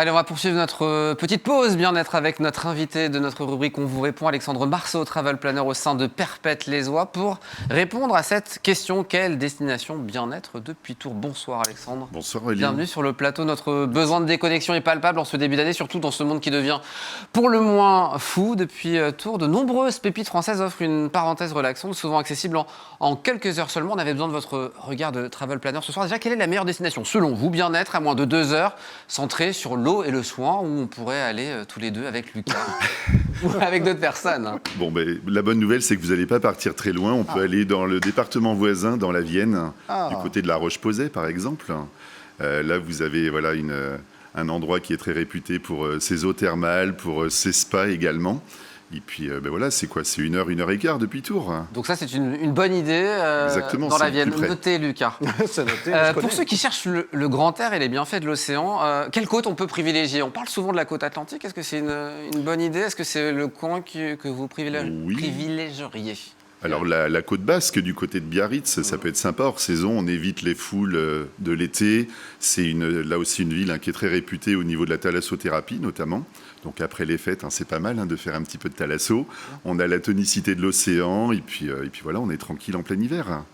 Allez, on va poursuivre notre petite pause bien-être avec notre invité de notre rubrique On vous répond, Alexandre Marceau, travel planner au sein de Perpète-les-Oies, pour répondre à cette question: quelle destination bien-être depuis Tours? Bonsoir Alexandre. Bonsoir Aurélien. Bienvenue sur le plateau. Notre besoin de déconnexion est palpable en ce début d'année, surtout dans ce monde qui devient pour le moins fou. Depuis Tours, de nombreuses pépites françaises offrent une parenthèse relaxante, souvent accessible en quelques heures seulement. On avait besoin de votre regard de travel planner ce soir. Déjà, quelle est la meilleure destination selon vous, bien-être, à moins de 2 heures, centrée sur l'eau et le soin, où on pourrait aller tous les deux avec Lucas ou avec d'autres personnes, hein? Bon, la bonne nouvelle, c'est que vous n'allez pas partir très loin. On peut aller dans le département voisin, dans la Vienne, du côté de la Roche-Posay, par exemple. Là, vous avez un endroit qui est très réputé pour ses eaux thermales, pour ses spas également. Et puis, voilà, c'est quoi? C'est 1 heure depuis Tours. Donc ça, c'est une bonne idée Exactement, dans la c'est Vienne. plus près. Notez, Lucas. C'est noté, Pour ceux qui cherchent le grand air et les bienfaits de l'océan, quelle côte on peut privilégier? On parle souvent de la côte atlantique. Est-ce que c'est une bonne idée? Est-ce que c'est le coin que vous privilégieriez? Alors, la côte basque, du côté de Biarritz, ça peut être sympa. Hors saison, on évite les foules de l'été. C'est là aussi une ville qui est très réputée au niveau de la thalassothérapie, notamment. Donc, après les fêtes, c'est pas mal de faire un petit peu de thalasso. On a la tonicité de l'océan. Et puis voilà, on est tranquille en plein hiver.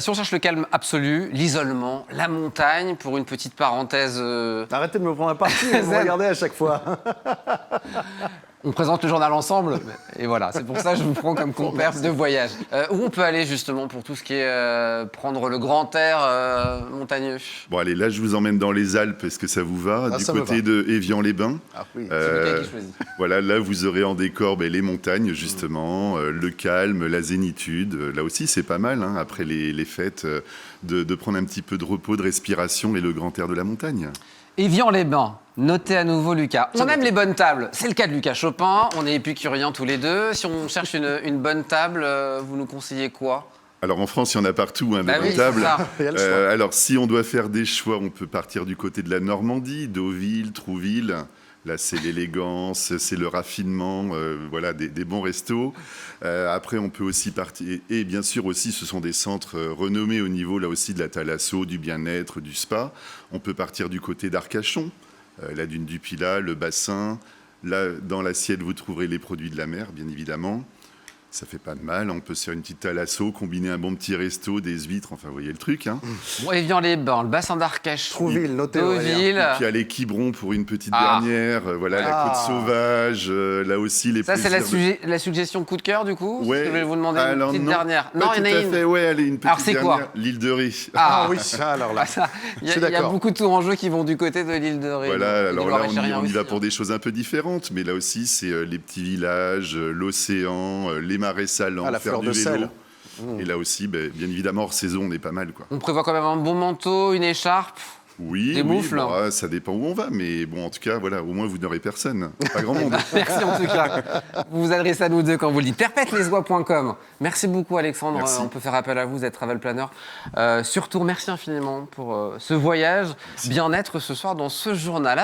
Si on cherche le calme absolu, l'isolement, la montagne, pour une petite parenthèse... Arrêtez de me prendre à partie, vous me regardez à chaque fois. On présente le journal ensemble, et voilà, c'est pour ça que je vous prends comme compère de voyage. Où on peut aller justement pour tout ce qui est prendre le grand air montagneux? Bon, allez, là, je vous emmène dans les Alpes. Est-ce que ça vous va? Du ça me côté va. de Évian-les-Bains. Ah oui, C'est Lucas qui choisit. Voilà, là, vous aurez en décor les montagnes, justement, le calme, la zénitude. Là aussi, c'est pas mal, après les fêtes, de prendre un petit peu de repos, de respiration et le grand air de la montagne. Évian-les-Bains, notez à nouveau Lucas. On aime les bonnes tables, c'est le cas de Lucas Chopin, on est épicuriens tous les deux. Si on cherche une bonne table, vous nous conseillez quoi? Alors en France, il y en a partout, des Bah oui, bonnes tables. c'est ça. Il y a le choix. Alors si on doit faire des choix, on peut partir du côté de la Normandie, Deauville, Trouville. Là, c'est l'élégance, c'est le raffinement, voilà, des bons restos. Après, on peut aussi partir... Et bien sûr aussi, ce sont des centres renommés au niveau, là aussi, de la thalasso, du bien-être, du spa. On peut partir du côté d'Arcachon, la dune du Pilat, le bassin. Là, dans l'assiette, vous trouverez les produits de la mer, bien évidemment. Ça fait pas de mal, on peut se faire une petite thalasso, combiner un bon petit resto, des huîtres, enfin, vous voyez le truc. Bon, Évian-les-Bains, le bassin d'Arcachon, Trouville, notez. Deauville. Et puis aller Quiberon pour une petite dernière, voilà, la côte sauvage, là aussi les Ça, c'est plaisirs la suggestion coup de cœur, du coup? Ouais. Je vais vous demander Alors, une petite non, dernière. pas Non, il y en tout a à une. fait, ouais, allez, une petite Alors, c'est quoi? dernière, l'île de Ré. Ah oui, ça alors là. Il Je suis y a d'accord. beaucoup de tours en jeu qui vont du côté de l'île de Ré. Voilà, Et alors du là, Loir-et-Cherien on y va aussi, pour des choses un peu différentes, mais là aussi, c'est les petits villages, l'océan, les marais salants, Ah, la faire fleur du de vélo. sel. Et là aussi, bien évidemment, hors saison, on est pas mal, quoi. On prévoit quand même un bon manteau, une écharpe. Oui, Des moufles. bah, ça dépend où on va, mais bon, en tout cas, voilà, au moins, vous n'aurez personne. Pas grand monde. Merci en tout cas. Vous vous adressez à nous deux quand vous le dites. Perpète-les-oies.com. Merci beaucoup Alexandre. Merci. On peut faire appel à vous, vous êtes travel planner. Surtout, merci infiniment pour ce voyage. Bien-être ce soir dans ce journal.